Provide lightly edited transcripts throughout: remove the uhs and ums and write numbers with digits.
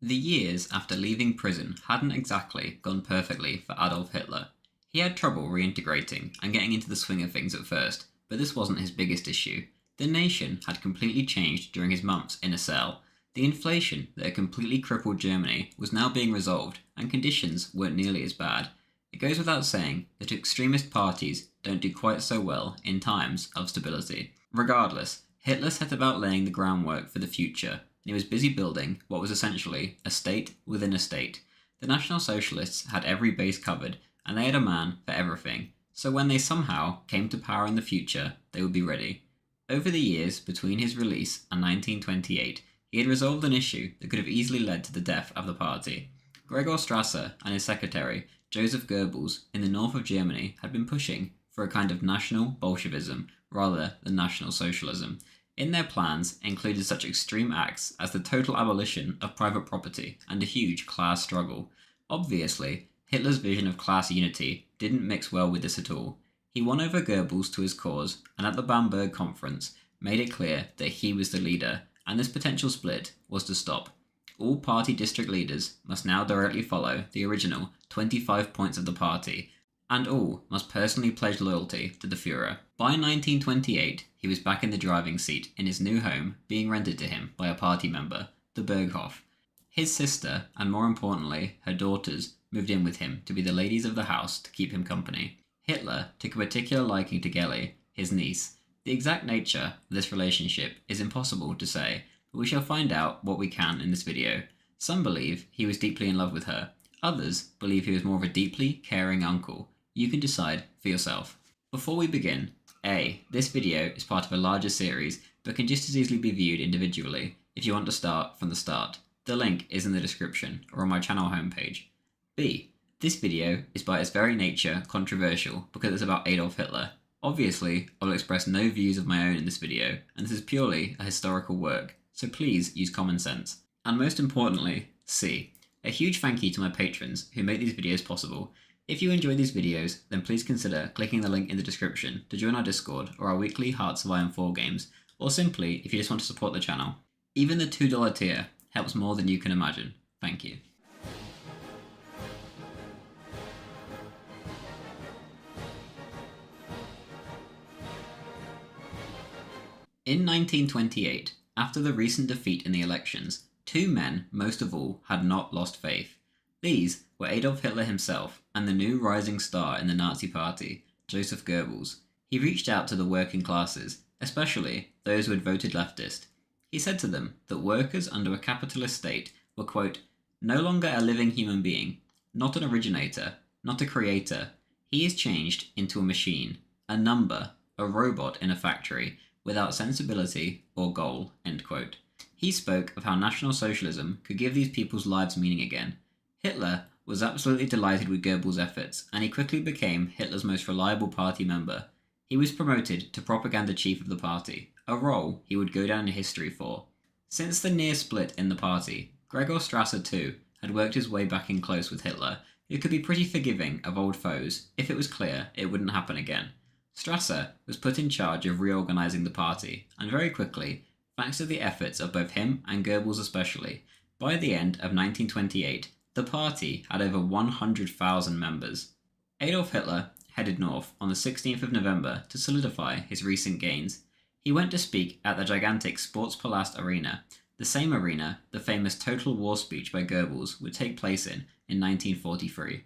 The years after leaving prison hadn't exactly gone perfectly for Adolf Hitler. He had trouble reintegrating and getting into the swing of things at first, but this wasn't his biggest issue. The nation had completely changed during his months in a cell. The inflation that had completely crippled Germany was now being resolved, and conditions weren't nearly as bad. It goes without saying that extremist parties don't do quite so well in times of stability. Regardless, Hitler set about laying the groundwork for the future. He was busy building what was essentially a state within a state. The National Socialists had every base covered, and they had a man for everything, so when they somehow came to power in the future, they would be ready. Over the years between his release and 1928, he had resolved an issue that could have easily led to the death of the party. Gregor Strasser and his secretary, Joseph Goebbels, in the north of Germany, had been pushing for a kind of national Bolshevism rather than national socialism. In their plans included such extreme acts as the total abolition of private property and a huge class struggle. Obviously, Hitler's vision of class unity didn't mix well with this at all. He won over Goebbels to his cause, and at the Bamberg conference made it clear that he was the leader, and this potential split was to stop. All party district leaders must now directly follow the original 25 points of the party, and all must personally pledge loyalty to the Führer. By 1928, he was back in the driving seat in his new home, being rented to him by a party member, the Berghof. His sister, and more importantly, her daughters, moved in with him to be the ladies of the house to keep him company. Hitler took a particular liking to Geli, his niece. The exact nature of this relationship is impossible to say, but we shall find out what we can in this video. Some believe he was deeply in love with her. Others believe he was more of a deeply caring uncle. You can decide for yourself. Before we begin, this video is part of a larger series, but can just as easily be viewed individually if you want to start from the start. The link is in the description or on my channel homepage. B, this video is by its very nature controversial because it's about Adolf Hitler. Obviously, I will express no views of my own in this video, and this is purely a historical work, so please use common sense. And most importantly, C, a huge thank you to my patrons who make these videos possible. If you enjoy these videos, then please consider clicking the link in the description to join our Discord or our weekly Hearts of Iron 4 games, or simply if you just want to support the channel. Even the $2 tier helps more than you can imagine. Thank you. In 1928, after the recent defeat in the elections, two men, most of all, had not lost faith. These were Adolf Hitler himself and the new rising star in the Nazi Party, Joseph Goebbels. He reached out to the working classes, especially those who had voted leftist. He said to them that workers under a capitalist state were, quote, no longer a living human being, not an originator, not a creator. He is changed into a machine, a number, a robot in a factory, without sensibility or goal, end quote. He spoke of how National Socialism could give these people's lives meaning again. Hitler was absolutely delighted with Goebbels' efforts, and he quickly became Hitler's most reliable party member. He was promoted to propaganda chief of the party, a role he would go down in history for. Since the near split in the party, Gregor Strasser too had worked his way back in close with Hitler, who could be pretty forgiving of old foes if it was clear it wouldn't happen again. Strasser was put in charge of reorganizing the party, and very quickly, thanks to the efforts of both him and Goebbels especially, by the end of 1928, the party had over 100,000 members. Adolf Hitler headed north on the 16th of November to solidify his recent gains. He went to speak at the gigantic Sportspalast Arena, the same arena the famous Total War speech by Goebbels would take place in 1943.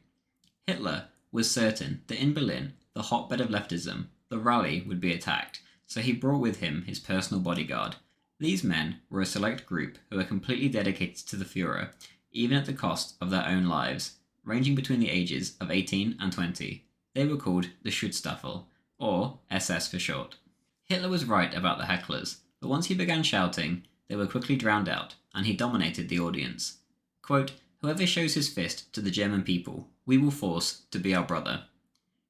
Hitler was certain that in Berlin, the hotbed of leftism, the rally would be attacked, so he brought with him his personal bodyguard. These men were a select group who were completely dedicated to the Führer, even at the cost of their own lives, ranging between the ages of 18 and 20. They were called the Schutzstaffel, or SS for short. Hitler was right about the hecklers, but once he began shouting, they were quickly drowned out, and he dominated the audience. Quote, whoever shows his fist to the German people, we will force to be our brother.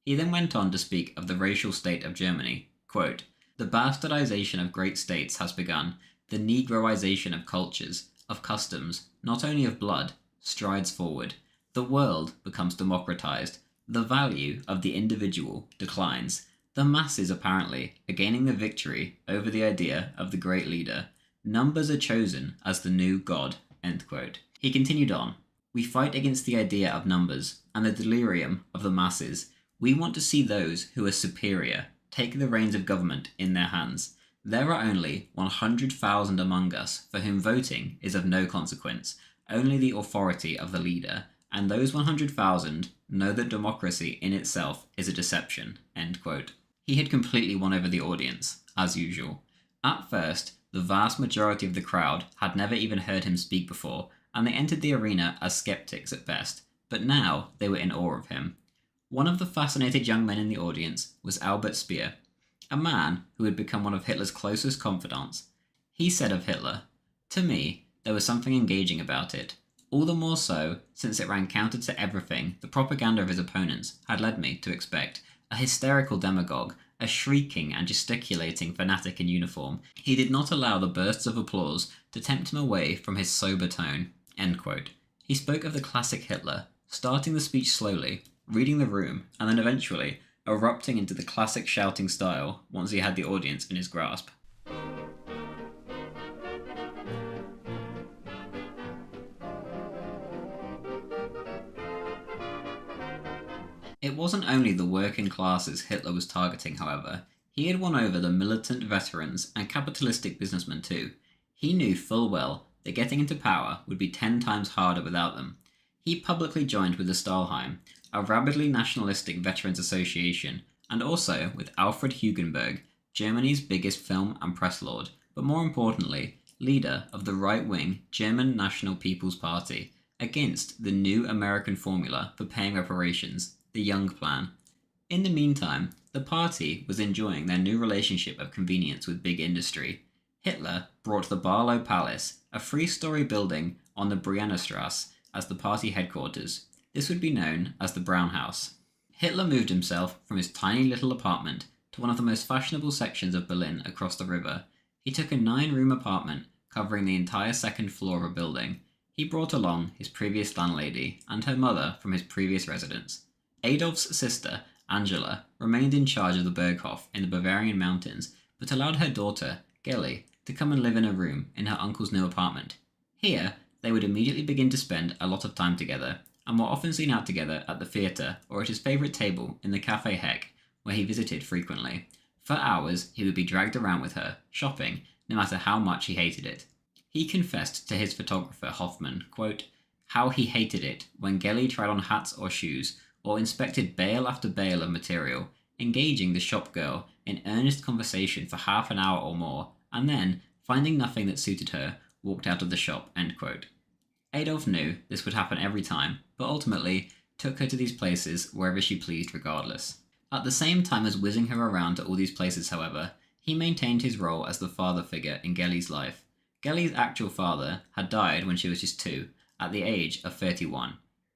He then went on to speak of the racial state of Germany. Quote, the bastardization of great states has begun, the negroization of cultures, of customs, not only of blood, strides forward. The world becomes democratized. The value of the individual declines. The masses, apparently, are gaining the victory over the idea of the great leader. Numbers are chosen as the new god, end quote. He continued on, "We fight against the idea of numbers and the delirium of the masses. We want to see those who are superior take the reins of government in their hands. There are only 100,000 among us for whom voting is of no consequence, only the authority of the leader, and those 100,000 know that democracy in itself is a deception." End quote. He had completely won over the audience, as usual. At first, the vast majority of the crowd had never even heard him speak before, and they entered the arena as skeptics at best, but now they were in awe of him. One of the fascinated young men in the audience was Albert Speer, a man who had become one of Hitler's closest confidants. He said of Hitler, "To me, there was something engaging about it, all the more so since it ran counter to everything the propaganda of his opponents had led me to expect. A hysterical demagogue, a shrieking and gesticulating fanatic in uniform, he did not allow the bursts of applause to tempt him away from his sober tone." End quote. He spoke of the classic Hitler, starting the speech slowly, reading the room, and then eventually erupting into the classic shouting style once he had the audience in his grasp. It wasn't only the working classes Hitler was targeting, however. He had won over the militant veterans and capitalistic businessmen too. He knew full well that getting into power would be 10 times harder without them. He publicly joined with the Stahlheim, a rabidly nationalistic veterans association, and also with Alfred Hugenberg, Germany's biggest film and press lord, but more importantly, leader of the right-wing German National People's Party, against the new American formula for paying reparations, the Young Plan. In the meantime, the party was enjoying their new relationship of convenience with big industry. Hitler brought the Barlow Palace, a 3-story building on the Briennerstrasse, as the party headquarters. This would be known as the Brown House. Hitler moved himself from his tiny little apartment to one of the most fashionable sections of Berlin across the river. He took a 9-room apartment covering the entire second floor of a building. He brought along his previous landlady and her mother from his previous residence. Adolf's sister, Angela, remained in charge of the Berghof in the Bavarian mountains, but allowed her daughter, Gelly, to come and live in a room in her uncle's new apartment. Here, they would immediately begin to spend a lot of time together, and were often seen out together at the theatre or at his favourite table in the Café Heck, where he visited frequently. For hours, he would be dragged around with her, shopping, no matter how much he hated it. He confessed to his photographer Hoffman, quote, how he hated it when Gelly tried on hats or shoes, or inspected bale after bale of material, engaging the shop girl in earnest conversation for half an hour or more, and then, finding nothing that suited her, walked out of the shop, end quote. Adolf knew this would happen every time, but ultimately took her to these places wherever she pleased regardless. At the same time as whizzing her around to all these places, however, he maintained his role as the father figure in Gelly's life. Gelly's actual father had died when she was just 2, at the age of 31.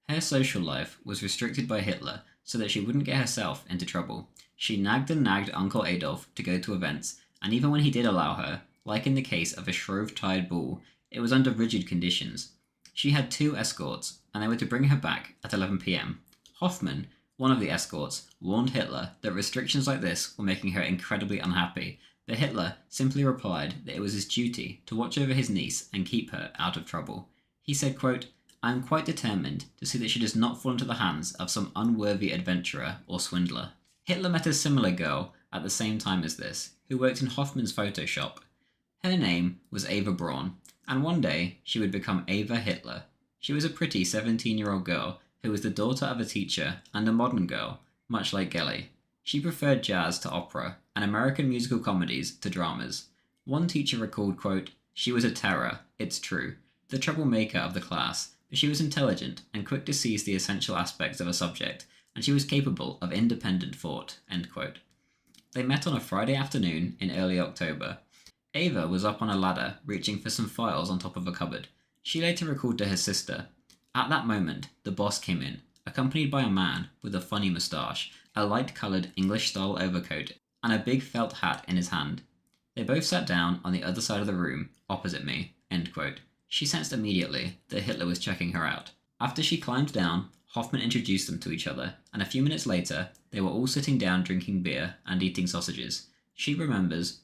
Her social life was restricted by Hitler so that she wouldn't get herself into trouble. She nagged and nagged Uncle Adolf to go to events, and even when he did allow her, like in the case of a Shrove-Tide Bull, it was under rigid conditions. She had 2 escorts, and they were to bring her back at 11 p.m. Hoffman, one of the escorts, warned Hitler that restrictions like this were making her incredibly unhappy, but Hitler simply replied that it was his duty to watch over his niece and keep her out of trouble. He said, quote, I am quite determined to see that she does not fall into the hands of some unworthy adventurer or swindler. Hitler met a similar girl at the same time as this, who worked in Hoffman's photo shop. Her name was Ava Braun, and one day she would become Ava Hitler. She was a pretty 17-year-old girl who was the daughter of a teacher and a modern girl, much like Gelly. She preferred jazz to opera and American musical comedies to dramas. One teacher recalled, quote, she was a terror, it's true, the troublemaker of the class, but she was intelligent and quick to seize the essential aspects of a subject, and she was capable of independent thought, end quote. They met on a Friday afternoon in early October. Ava was up on a ladder, reaching for some files on top of a cupboard. She later recalled to her sister, at that moment, the boss came in, accompanied by a man with a funny moustache, a light-coloured English-style overcoat, and a big felt hat in his hand. They both sat down on the other side of the room, opposite me, end quote. She sensed immediately that Hitler was checking her out. After she climbed down, Hoffman introduced them to each other, and a few minutes later, they were all sitting down drinking beer and eating sausages. She remembers,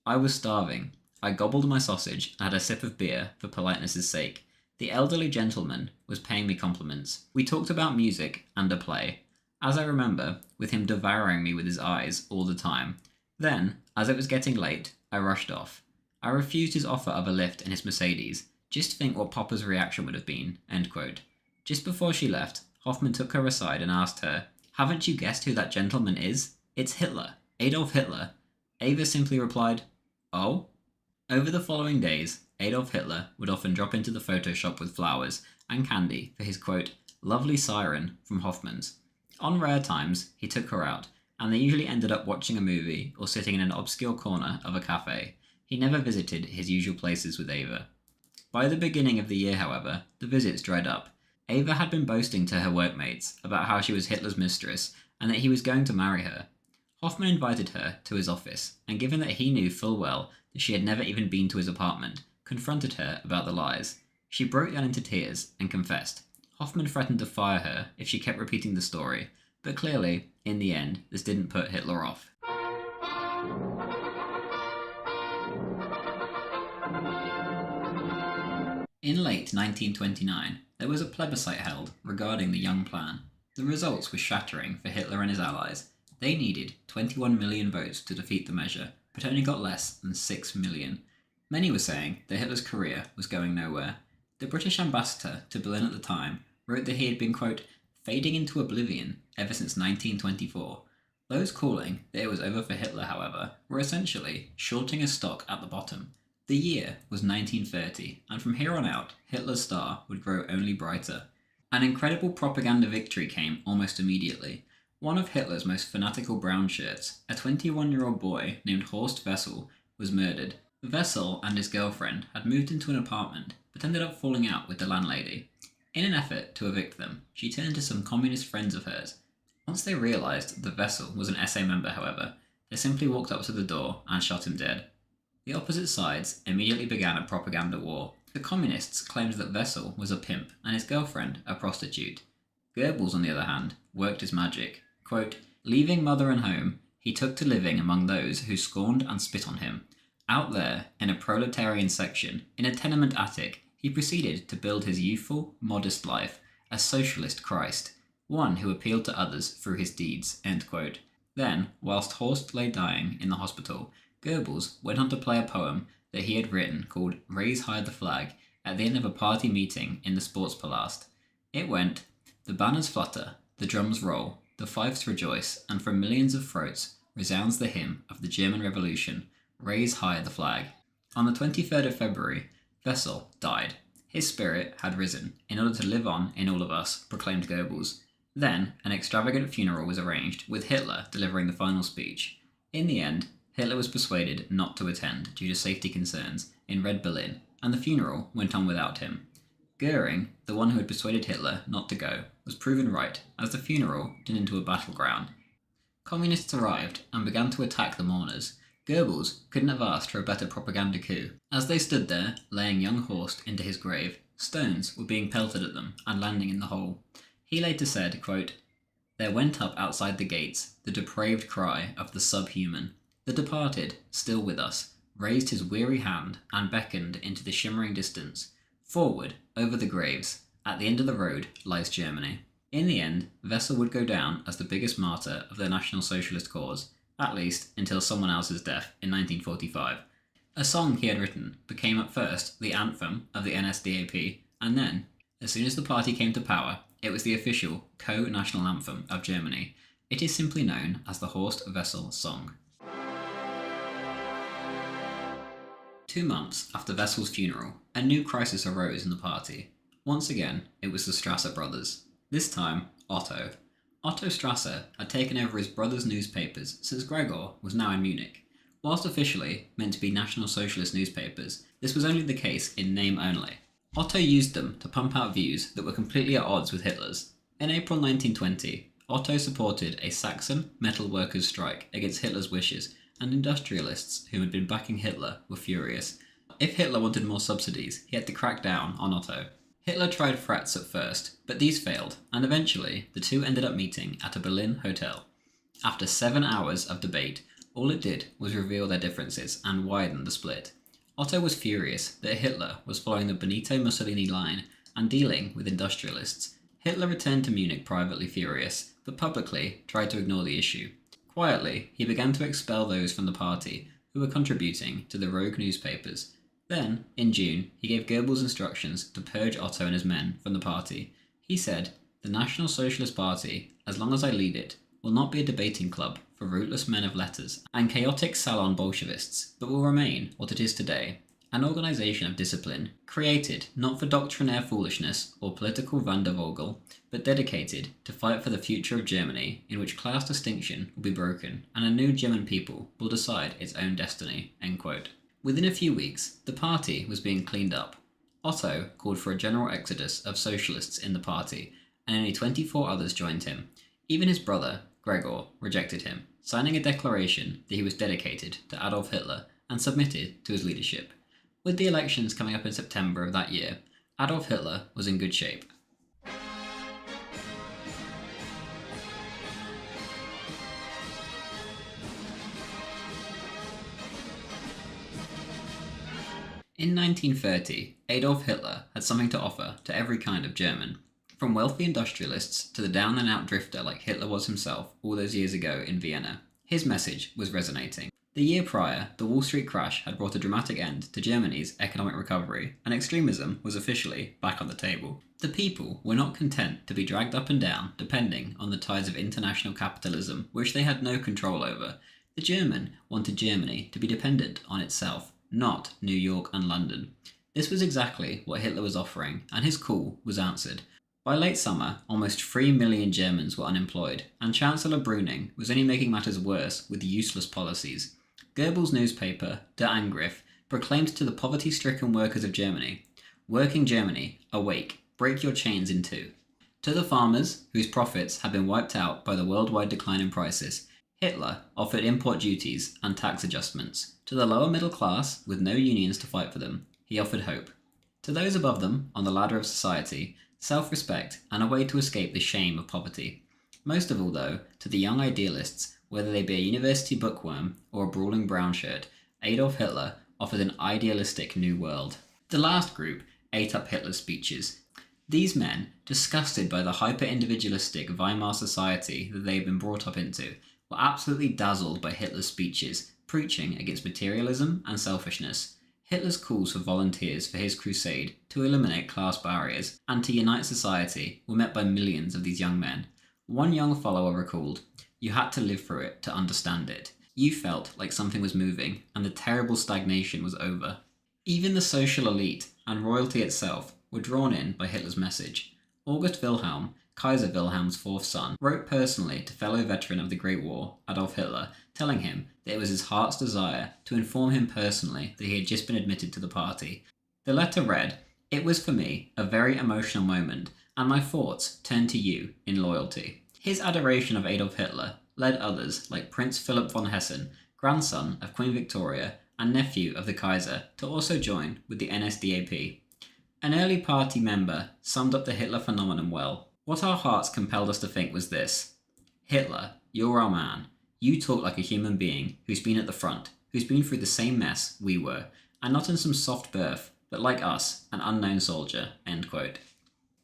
I was starving. I gobbled my sausage and had a sip of beer for politeness' sake. The elderly gentleman was paying me compliments. We talked about music and a play, as I remember, with him devouring me with his eyes all the time. Then, as it was getting late, I rushed off. I refused his offer of a lift in his Mercedes. Just think what Popper's reaction would have been." End quote. Just before she left, Hoffman took her aside and asked her, "Haven't you guessed who that gentleman is? It's Hitler. Adolf Hitler." Ava simply replied, "Oh?" Over the following days, Adolf Hitler would often drop into the photo shop with flowers and candy for his quote, "lovely siren" from Hoffman's. On rare times, he took her out, and they usually ended up watching a movie or sitting in an obscure corner of a cafe. He never visited his usual places with Ava. By the beginning of the year, however, the visits dried up. Ava had been boasting to her workmates about how she was Hitler's mistress and that he was going to marry her. Hoffman invited her to his office, and given that he knew full well that she had never even been to his apartment, confronted her about the lies. She broke down into tears and confessed. Hoffman threatened to fire her if she kept repeating the story, but clearly, in the end, this didn't put Hitler off. In late 1929, there was a plebiscite held regarding the Young Plan. The results were shattering for Hitler and his allies. They needed 21 million votes to defeat the measure, but only got less than 6 million. Many were saying that Hitler's career was going nowhere. The British ambassador to Berlin at the time wrote that he had been, quote, "fading into oblivion ever since 1924. Those calling that it was over for Hitler, however, were essentially shorting his stock at the bottom. The year was 1930, and from here on out, Hitler's star would grow only brighter. An incredible propaganda victory came almost immediately. One of Hitler's most fanatical brown shirts, a 21-year-old boy named Horst Wessel, was murdered. Wessel and his girlfriend had moved into an apartment, but ended up falling out with the landlady. In an effort to evict them, she turned to some communist friends of hers. Once they realised that Wessel was an SA member, however, they simply walked up to the door and shot him dead. The opposite sides immediately began a propaganda war. The communists claimed that Wessel was a pimp and his girlfriend a prostitute. Goebbels, on the other hand, worked his magic. Quote, "leaving mother and home, he took to living among those who scorned and spit on him. Out there, in a proletarian section, in a tenement attic, he proceeded to build his youthful, modest life, a socialist Christ, one who appealed to others through his deeds." End quote. Then, whilst Horst lay dying in the hospital, Goebbels went on to play a poem that he had written called "Raise High the Flag" at the end of a party meeting in the Sportspalast. It went, "The banners flutter, the drums roll, the fifes rejoice, and from millions of throats resounds the hymn of the German Revolution, raise high the flag." On the 23rd of February, Wessel died. His spirit had risen, in order to live on in all of us, proclaimed Goebbels. Then, an extravagant funeral was arranged, with Hitler delivering the final speech. In the end, Hitler was persuaded not to attend due to safety concerns in Red Berlin, and the funeral went on without him. Goering, the one who had persuaded Hitler not to go, was proven right, as the funeral turned into a battleground. Communists arrived and began to attack the mourners. Goebbels couldn't have asked for a better propaganda coup. As they stood there, laying young Horst into his grave, stones were being pelted at them and landing in the hole. He later said, quote, "There went up outside the gates the depraved cry of the subhuman. The departed, still with us, raised his weary hand and beckoned into the shimmering distance. Forward, over the graves, at the end of the road lies Germany." In the end, Wessel would go down as the biggest martyr of the National Socialist cause, at least until someone else's death in 1945. A song he had written became at first the anthem of the NSDAP, and then, as soon as the party came to power, it was the official co-national anthem of Germany. It is simply known as the Horst Wessel song. 2 months after Wessel's funeral, a new crisis arose in the party. Once again, it was the Strasser brothers. This time, Otto. Otto Strasser had taken over his brother's newspapers since Gregor was now in Munich. Whilst officially meant to be National Socialist newspapers, this was only the case in name only. Otto used them to pump out views that were completely at odds with Hitler's. In April 1920, Otto supported a Saxon metal workers' strike against Hitler's wishes, and industrialists who had been backing Hitler were furious. If Hitler wanted more subsidies, he had to crack down on Otto. Hitler tried threats at first, but these failed, and eventually the two ended up meeting at a Berlin hotel. After 7 hours of debate, all it did was reveal their differences and widen the split. Otto was furious that Hitler was following the Benito Mussolini line and dealing with industrialists. Hitler returned to Munich privately furious, but publicly tried to ignore the issue. Quietly, he began to expel those from the party who were contributing to the rogue newspapers. Then, in June, he gave Goebbels instructions to purge Otto and his men from the party. He said, "The National Socialist Party, as long as I lead it, will not be a debating club for rootless men of letters and chaotic salon Bolshevists, but will remain what it is today, an organization of discipline, created not for doctrinaire foolishness or political Vandervogel, but dedicated to fight for the future of Germany, in which class distinction will be broken and a new German people will decide its own destiny." End quote. Within a few weeks, the party was being cleaned up. Otto called for a general exodus of socialists in the party, and only 24 others joined him. Even his brother, Gregor, rejected him, signing a declaration that he was dedicated to Adolf Hitler and submitted to his leadership. With the elections coming up in September of that year, Adolf Hitler was in good shape. In 1930, Adolf Hitler had something to offer to every kind of German, from wealthy industrialists to the down-and-out drifter like Hitler was himself all those years ago in Vienna. His message was resonating. The year prior, the Wall Street crash had brought a dramatic end to Germany's economic recovery, and extremism was officially back on the table. The people were not content to be dragged up and down depending on the tides of international capitalism, which they had no control over. The German wanted Germany to be dependent on itself, not New York and London. This was exactly what Hitler was offering, and his call was answered. By late summer, almost 3 million Germans were unemployed, and Chancellor Brüning was only making matters worse with useless policies. Goebbels' newspaper, Der Angriff, proclaimed to the poverty-stricken workers of Germany, "Working Germany, awake, break your chains in two." To the farmers, whose profits had been wiped out by the worldwide decline in prices, Hitler offered import duties and tax adjustments. To the lower middle class, with no unions to fight for them, he offered hope. To those above them, on the ladder of society, self-respect and a way to escape the shame of poverty. Most of all, though, to the young idealists, whether they be a university bookworm or a brawling brown shirt, Adolf Hitler offered an idealistic new world. The last group ate up Hitler's speeches. These men, disgusted by the hyper-individualistic Weimar society that they had been brought up into, were absolutely dazzled by Hitler's speeches, preaching against materialism and selfishness. Hitler's calls for volunteers for his crusade to eliminate class barriers and to unite society were met by millions of these young men. One young follower recalled, "You had to live through it to understand it. You felt like something was moving and the terrible stagnation was over." Even the social elite and royalty itself were drawn in by Hitler's message. August Wilhelm, Kaiser Wilhelm's fourth son, wrote personally to fellow veteran of the Great War, Adolf Hitler, telling him that it was his heart's desire to inform him personally that he had just been admitted to the party. The letter read, "It was for me a very emotional moment, and my thoughts turned to you in loyalty." His adoration of Adolf Hitler led others like Prince Philip von Hessen, grandson of Queen Victoria and nephew of the Kaiser, to also join with the NSDAP. An early party member summed up the Hitler phenomenon well. "What our hearts compelled us to think was this: Hitler, you're our man. You talk like a human being who's been at the front, who's been through the same mess we were, and not in some soft berth, but like us, an unknown soldier." End quote.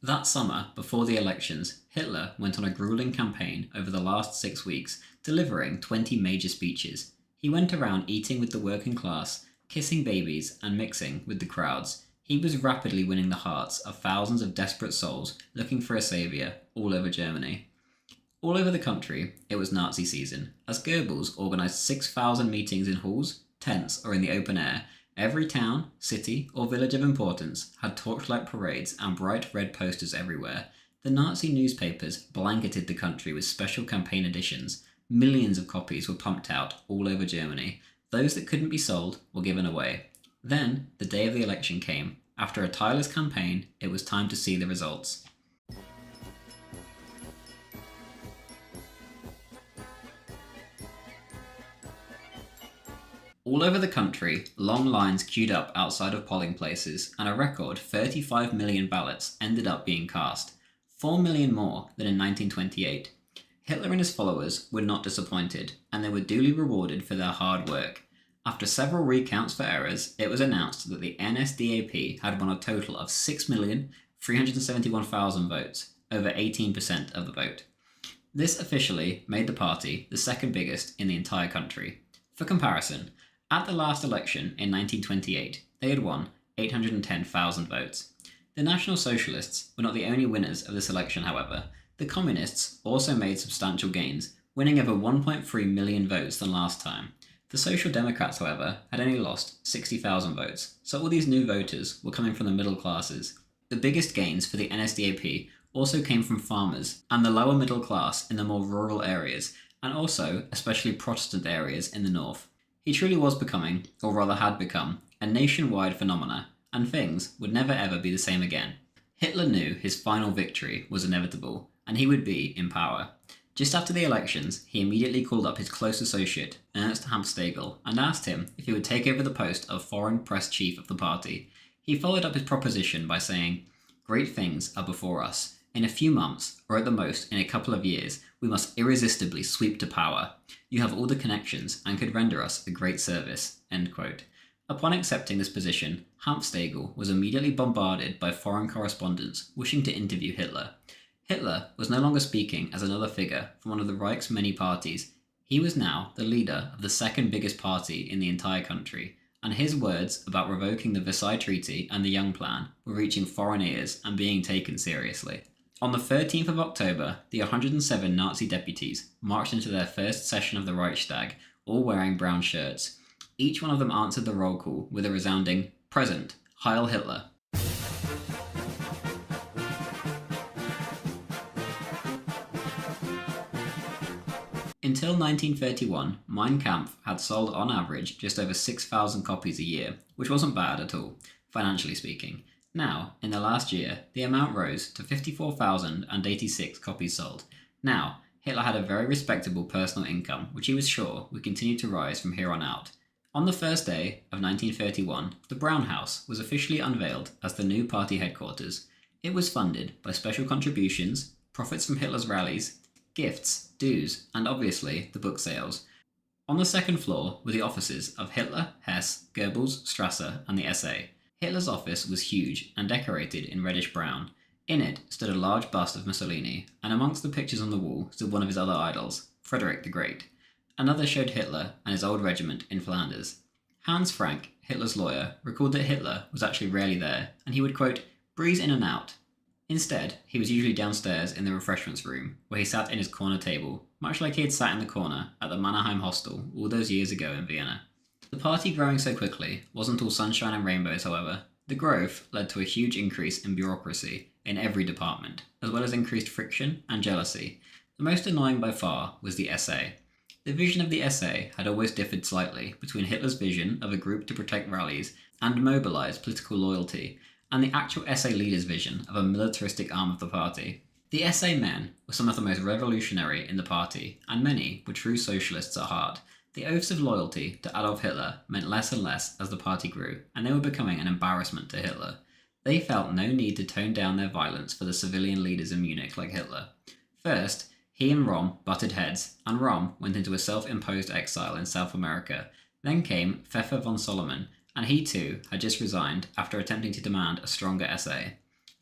That summer, before the elections, Hitler went on a grueling campaign over the last 6 weeks, delivering 20 major speeches. He went around eating with the working class, kissing babies, and mixing with the crowds. He was rapidly winning the hearts of thousands of desperate souls looking for a saviour all over Germany. All over the country, it was Nazi season, as Goebbels organised 6,000 meetings in halls, tents, or in the open air. Every town, city, or village of importance had torchlight parades and bright red posters everywhere. The Nazi newspapers blanketed the country with special campaign editions. Millions of copies were pumped out all over Germany. Those that couldn't be sold were given away. Then, the day of the election came. After a tireless campaign, it was time to see the results. All over the country, long lines queued up outside of polling places, and a record 35 million ballots ended up being cast, 4 million more than in 1928. Hitler and his followers were not disappointed, and they were duly rewarded for their hard work. After several recounts for errors, it was announced that the NSDAP had won a total of 6,371,000 votes, over 18% of the vote. This officially made the party the second biggest in the entire country. For comparison, at the last election in 1928, they had won 810,000 votes. The National Socialists were not the only winners of this election, however. The Communists also made substantial gains, winning over 1.3 million votes than last time. The Social Democrats, however, had only lost 60,000 votes, so all these new voters were coming from the middle classes. The biggest gains for the NSDAP also came from farmers and the lower middle class in the more rural areas, and also especially Protestant areas in the north. He truly was becoming, or rather had become, a nationwide phenomena, and things would never ever be the same again. Hitler knew his final victory was inevitable, and he would be in power. Just after the elections, he immediately called up his close associate, Ernst Hanfstaengl, and asked him if he would take over the post of foreign press chief of the party. He followed up his proposition by saying, "Great things are before us. In a few months, or at the most in a couple of years, we must irresistibly sweep to power. You have all the connections and could render us a great service." End quote. Upon accepting this position, Hanfstaengl was immediately bombarded by foreign correspondents wishing to interview Hitler. Hitler was no longer speaking as another figure from one of the Reich's many parties. He was now the leader of the second biggest party in the entire country, and his words about revoking the Versailles Treaty and the Young Plan were reaching foreign ears and being taken seriously. On the 13th of October, the 107 Nazi deputies marched into their first session of the Reichstag, all wearing brown shirts. Each one of them answered the roll call with a resounding "Present, Heil Hitler." Until 1931, Mein Kampf had sold on average just over 6,000 copies a year, which wasn't bad at all, financially speaking. Now, in the last year, the amount rose to 54,086 copies sold. Now, Hitler had a very respectable personal income, which he was sure would continue to rise from here on out. On the first day of 1931, the Brown House was officially unveiled as the new party headquarters. It was funded by special contributions, profits from Hitler's rallies, gifts, dues, and obviously the book sales. On the second floor were the offices of Hitler, Hess, Goebbels, Strasser, and the SA. Hitler's office was huge and decorated in reddish-brown. In it stood a large bust of Mussolini, and amongst the pictures on the wall stood one of his other idols, Frederick the Great. Another showed Hitler and his old regiment in Flanders. Hans Frank, Hitler's lawyer, recalled that Hitler was actually rarely there, and he would, quote, breeze in and out. Instead, he was usually downstairs in the refreshments room, where he sat in his corner table, much like he had sat in the corner at the Mannheim hostel all those years ago in Vienna. The party growing so quickly wasn't all sunshine and rainbows, however. The growth led to a huge increase in bureaucracy in every department, as well as increased friction and jealousy. The most annoying by far was the SA. The vision of the SA had always differed slightly between Hitler's vision of a group to protect rallies and mobilize political loyalty, and the actual SA leader's vision of a militaristic arm of the party. The SA men were some of the most revolutionary in the party, and many were true socialists at heart. The oaths of loyalty to Adolf Hitler meant less and less as the party grew, and they were becoming an embarrassment to Hitler. They felt no need to tone down their violence for the civilian leaders in Munich like Hitler. First, he and Röhm butted heads, and Röhm went into a self-imposed exile in South America. Then came Pfeffer von Solomon, and he too had just resigned after attempting to demand a stronger SA.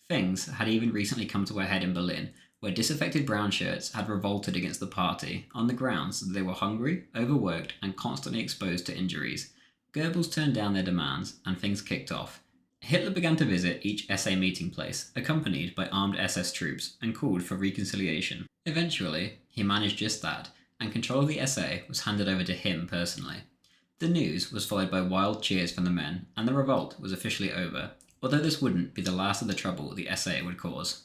Things had even recently come to a head in Berlin, where disaffected brown shirts had revolted against the party on the grounds that they were hungry, overworked, and constantly exposed to injuries. Goebbels turned down their demands, and things kicked off. Hitler began to visit each SA meeting place, accompanied by armed SS troops, and called for reconciliation. Eventually, he managed just that, and control of the SA was handed over to him personally. The news was followed by wild cheers from the men, and the revolt was officially over, although this wouldn't be the last of the trouble the SA would cause.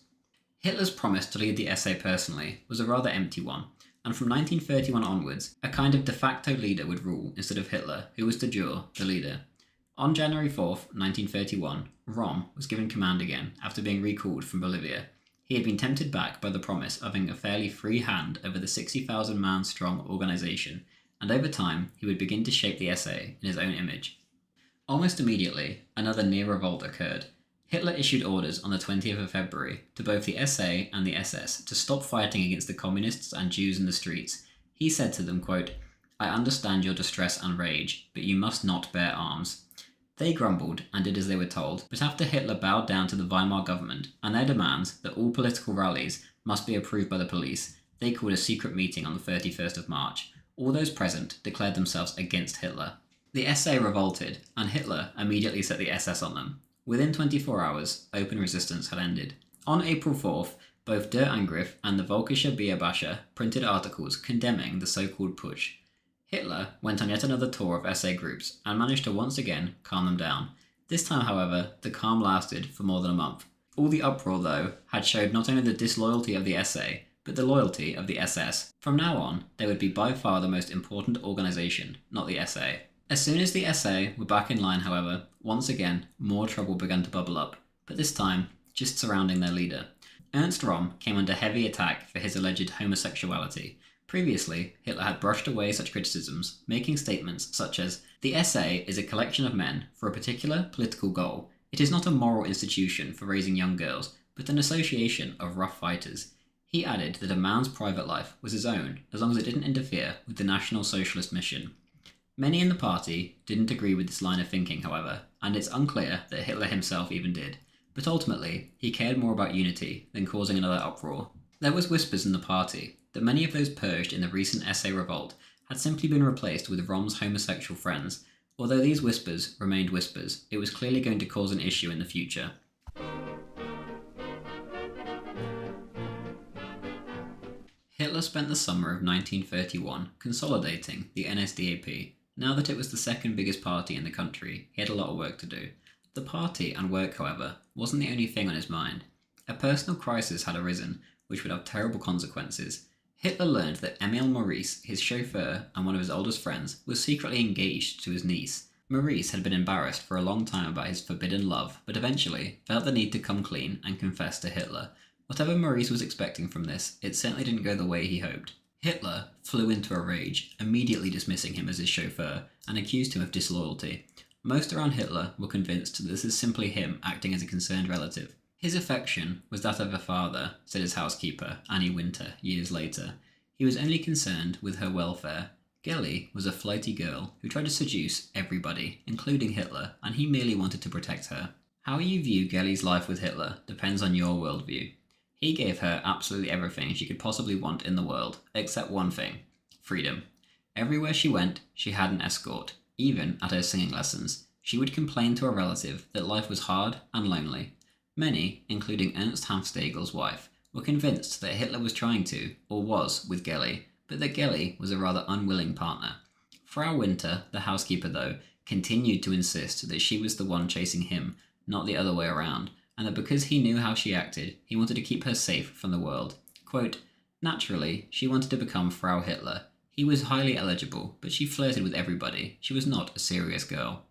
Hitler's promise to lead the SA personally was a rather empty one, and from 1931 onwards, a kind of de facto leader would rule instead of Hitler, who was de jure the leader. On January 4th, 1931, Röhm was given command again after being recalled from Bolivia. He had been tempted back by the promise of having a fairly free hand over the 60,000-man strong organisation, and over time he would begin to shape the SA in his own image. Almost immediately, another near revolt occurred. Hitler issued orders on the 20th of February to both the SA and the SS to stop fighting against the communists and Jews in the streets. He said to them, quote, I understand your distress and rage, but you must not bear arms. They grumbled and did as they were told, but after Hitler bowed down to the Weimar government and their demands that all political rallies must be approved by the police, they called a secret meeting on the 31st of March. All those present declared themselves against Hitler. The SA revolted, and Hitler immediately set the SS on them. Within 24 hours, open resistance had ended. On April 4th, both Der Angriff and the Völkische Bearbeitung printed articles condemning the so-called putsch. Hitler went on yet another tour of SA groups and managed to once again calm them down. This time, however, the calm lasted for more than a month. All the uproar, though, had showed not only the disloyalty of the SA, but the loyalty of the SS. From now on, they would be by far the most important organisation, not the SA. As soon as the SA were back in line, however, once again, more trouble began to bubble up, but this time, just surrounding their leader. Ernst Röhm came under heavy attack for his alleged homosexuality. Previously, Hitler had brushed away such criticisms, making statements such as, "The SA is a collection of men for a particular political goal. It is not a moral institution for raising young girls, but an association of rough fighters." He added that a man's private life was his own, as long as it didn't interfere with the National Socialist mission. Many in the party didn't agree with this line of thinking, however, and it's unclear that Hitler himself even did. But ultimately, he cared more about unity than causing another uproar. There was whispers in the party that many of those purged in the recent SA revolt had simply been replaced with Röhm's homosexual friends. Although these whispers remained whispers, it was clearly going to cause an issue in the future. Hitler spent the summer of 1931 consolidating the NSDAP. Now that it was the second biggest party in the country, he had a lot of work to do. The party and work, however, wasn't the only thing on his mind. A personal crisis had arisen, which would have terrible consequences. Hitler learned that Emil Maurice, his chauffeur and one of his oldest friends, was secretly engaged to his niece. Maurice had been embarrassed for a long time about his forbidden love, but eventually felt the need to come clean and confess to Hitler. Whatever Maurice was expecting from this, it certainly didn't go the way he hoped. Hitler flew into a rage, immediately dismissing him as his chauffeur, and accused him of disloyalty. Most around Hitler were convinced that this is simply him acting as a concerned relative. His affection was that of a father, said his housekeeper, Annie Winter, years later. He was only concerned with her welfare. Gellie was a flighty girl who tried to seduce everybody, including Hitler, and he merely wanted to protect her. How you view Gellie's life with Hitler depends on your worldview. He gave her absolutely everything she could possibly want in the world, except one thing: freedom. Everywhere she went, she had an escort. Even at her singing lessons, she would complain to a relative that life was hard and lonely. Many, including Ernst Hanfstaegel's wife, were convinced that Hitler was trying to, or was, with Gellie, but that Gellie was a rather unwilling partner. Frau Winter, the housekeeper though, continued to insist that she was the one chasing him, not the other way around, and that because he knew how she acted, he wanted to keep her safe from the world. Quote, "Naturally, she wanted to become Frau Hitler. He was highly eligible, but she flirted with everybody. She was not a serious girl."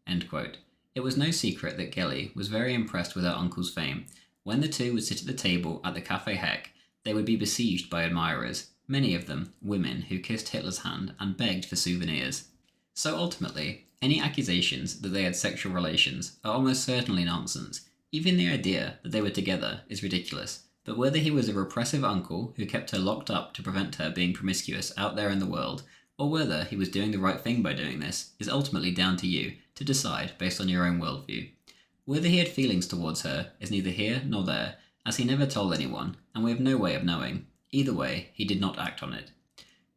End quote. It was no secret that Gellie was very impressed with her uncle's fame. When the two would sit at the table at the Café Heck, they would be besieged by admirers, many of them women who kissed Hitler's hand and begged for souvenirs. So ultimately, any accusations that they had sexual relations are almost certainly nonsense. Even the idea that they were together is ridiculous. But whether he was a repressive uncle who kept her locked up to prevent her being promiscuous out there in the world, or whether he was doing the right thing by doing this, is ultimately down to you to decide based on your own worldview. Whether he had feelings towards her is neither here nor there, as he never told anyone, and we have no way of knowing. Either way, he did not act on it.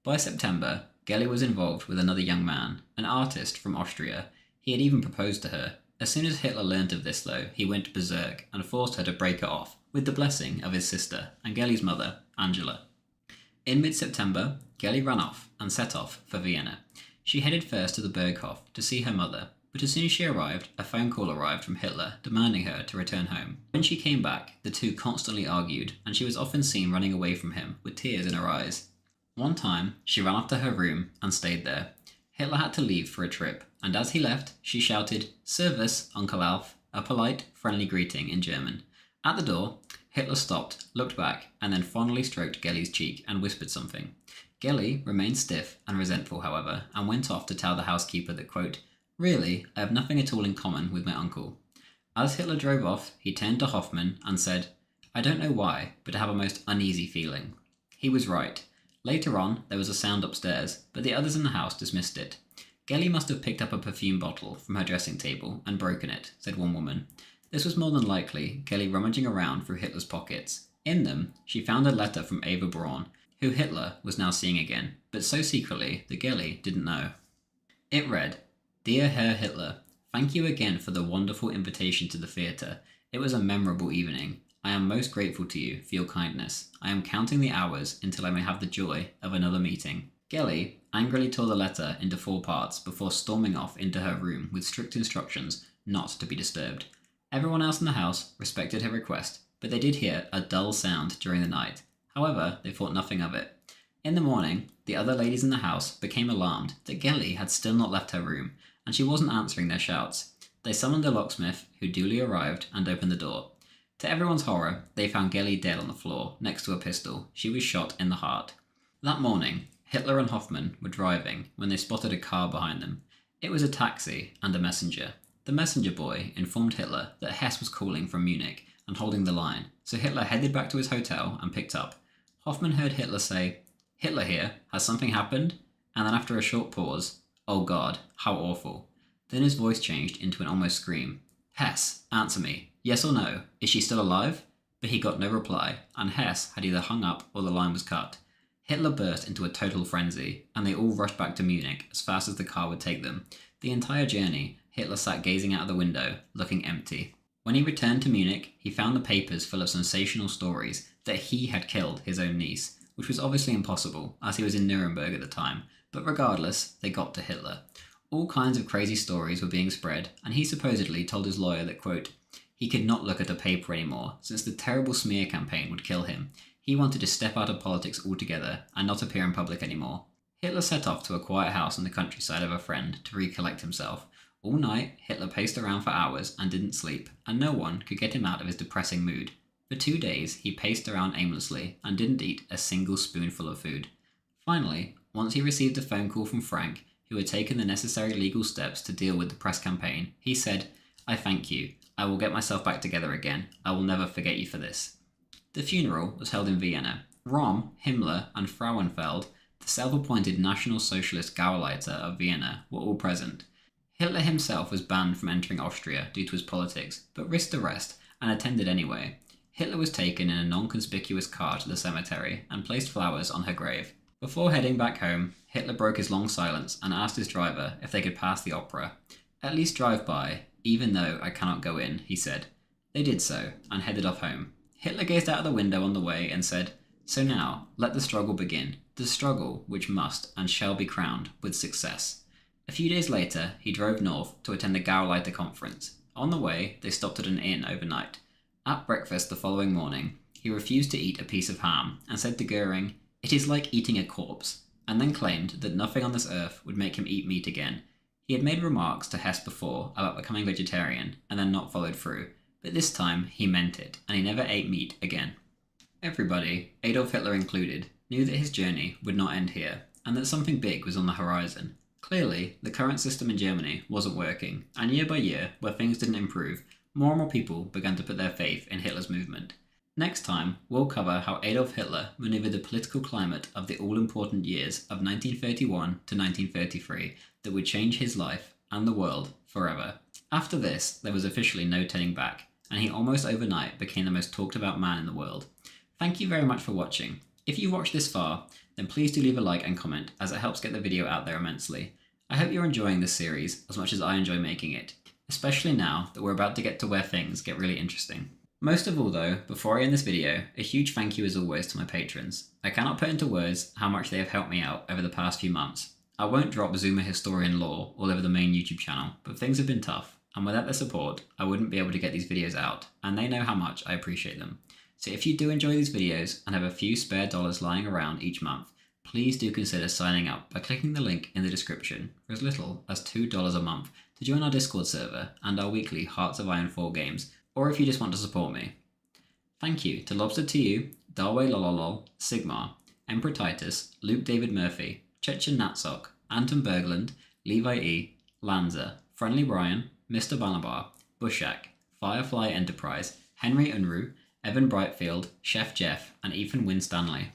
By September, Gellie was involved with another young man, an artist from Austria. He had even proposed to her. As soon as Hitler learnt of this, though, he went berserk and forced her to break it off, with the blessing of his sister and Gellie's mother, Angela. In mid-September, Gellie ran off and set off for Vienna. She headed first to the Berghof to see her mother, but as soon as she arrived, a phone call arrived from Hitler demanding her to return home. When she came back, the two constantly argued, and she was often seen running away from him with tears in her eyes. One time, she ran up to her room and stayed there. Hitler had to leave for a trip, and as he left, she shouted, "Servus, Uncle Alf," a polite, friendly greeting in German. At the door, Hitler stopped, looked back, and then fondly stroked Gellie's cheek and whispered something. Gellie remained stiff and resentful, however, and went off to tell the housekeeper that, quote, "Really, I have nothing at all in common with my uncle." As Hitler drove off, he turned to Hoffmann and said, "I don't know why, but I have a most uneasy feeling." He was right. Later on, there was a sound upstairs, but the others in the house dismissed it. Gellie must have picked up a perfume bottle from her dressing table and broken it, said one woman. This was more than likely Gellie rummaging around through Hitler's pockets. In them, she found a letter from Eva Braun, who Hitler was now seeing again, but so secretly that Gellie didn't know. It read, "Dear Herr Hitler, thank you again for the wonderful invitation to the theatre. It was a memorable evening. I am most grateful to you for your kindness. I am counting the hours until I may have the joy of another meeting." Gellie angrily tore the letter into 4 parts before storming off into her room with strict instructions not to be disturbed. Everyone else in the house respected her request, but they did hear a dull sound during the night. However, they thought nothing of it. In the morning, the other ladies in the house became alarmed that Gellie had still not left her room, and she wasn't answering their shouts. They summoned a locksmith, who duly arrived and opened the door. To everyone's horror, they found Gellie dead on the floor, next to a pistol. She was shot in the heart. That morning, Hitler and Hoffmann were driving when they spotted a car behind them. It was a taxi and a messenger. The messenger boy informed Hitler that Hess was calling from Munich and holding the line, so Hitler headed back to his hotel and picked up. Hoffmann heard Hitler say, "Hitler here, has something happened?" And then after a short pause, "Oh God, how awful." Then his voice changed into an almost scream. "Hess, answer me. Yes or no? Is she still alive?" But he got no reply, and Hess had either hung up or the line was cut. Hitler burst into a total frenzy, and they all rushed back to Munich as fast as the car would take them. The entire journey, Hitler sat gazing out of the window, looking empty. When he returned to Munich, he found the papers full of sensational stories that he had killed his own niece, which was obviously impossible, as he was in Nuremberg at the time, but regardless, they got to Hitler. All kinds of crazy stories were being spread, and he supposedly told his lawyer that, quote, he could not look at a paper anymore, since the terrible smear campaign would kill him. He wanted to step out of politics altogether and not appear in public anymore. Hitler set off to a quiet house in the countryside of a friend to recollect himself. All night, Hitler paced around for hours and didn't sleep, and no one could get him out of his depressing mood. For 2 days, he paced around aimlessly and didn't eat a single spoonful of food. Finally, once he received a phone call from Frank, who had taken the necessary legal steps to deal with the press campaign, he said, "I thank you. I will get myself back together again. I will never forget you for this." The funeral was held in Vienna. Röhm, Himmler, and Frauenfeld, the self-appointed National Socialist Gauleiter of Vienna, were all present. Hitler himself was banned from entering Austria due to his politics, but risked arrest and attended anyway. Hitler was taken in a non-conspicuous car to the cemetery and placed flowers on her grave. Before heading back home, Hitler broke his long silence and asked his driver if they could pass the opera. "At least drive by, even though I cannot go in," he said. They did so, and headed off home. Hitler gazed out of the window on the way and said, "So now, let the struggle begin. The struggle which must and shall be crowned with success." A few days later, he drove north to attend the Gauleiter conference. On the way, they stopped at an inn overnight. At breakfast the following morning, he refused to eat a piece of ham and said to Goering, "It is like eating a corpse," and then claimed that nothing on this earth would make him eat meat again. He had made remarks to Hess before about becoming vegetarian and then not followed through, but this time he meant it, and he never ate meat again. Everybody, Adolf Hitler included, knew that his journey would not end here, and that something big was on the horizon. Clearly, the current system in Germany wasn't working, and year by year, where things didn't improve, more and more people began to put their faith in Hitler's movement. Next time, we'll cover how Adolf Hitler maneuvered the political climate of the all-important years of 1931 to 1933 that would change his life and the world forever. After this, there was officially no turning back, and he almost overnight became the most talked about man in the world. Thank you very much for watching. If you watched this far, then please do leave a like and comment, as it helps get the video out there immensely. I hope you're enjoying this series as much as I enjoy making it, especially now that we're about to get to where things get really interesting. Most of all though, before I end this video, a huge thank you as always to my patrons. I cannot put into words how much they have helped me out over the past few months. I won't drop Zoomer Historian lore all over the main YouTube channel, but things have been tough, and without their support, I wouldn't be able to get these videos out, and they know how much I appreciate them. So if you do enjoy these videos and have a few spare dollars lying around each month, please do consider signing up by clicking the link in the description for as little as $2 a month to join our Discord server and our weekly Hearts of Iron 4 games, or if you just want to support me. Thank you to Lobster2U, Darway Lololol, Sigmar, Emperor Titus, Luke David Murphy, Chechen Natsok, Anton Berglund, Levi E, Lanza, Friendly Brian, Mr. Banabar, Bushak, Firefly Enterprise, Henry Unruh, Evan Brightfield, Chef Jeff, and Ethan Winstanley.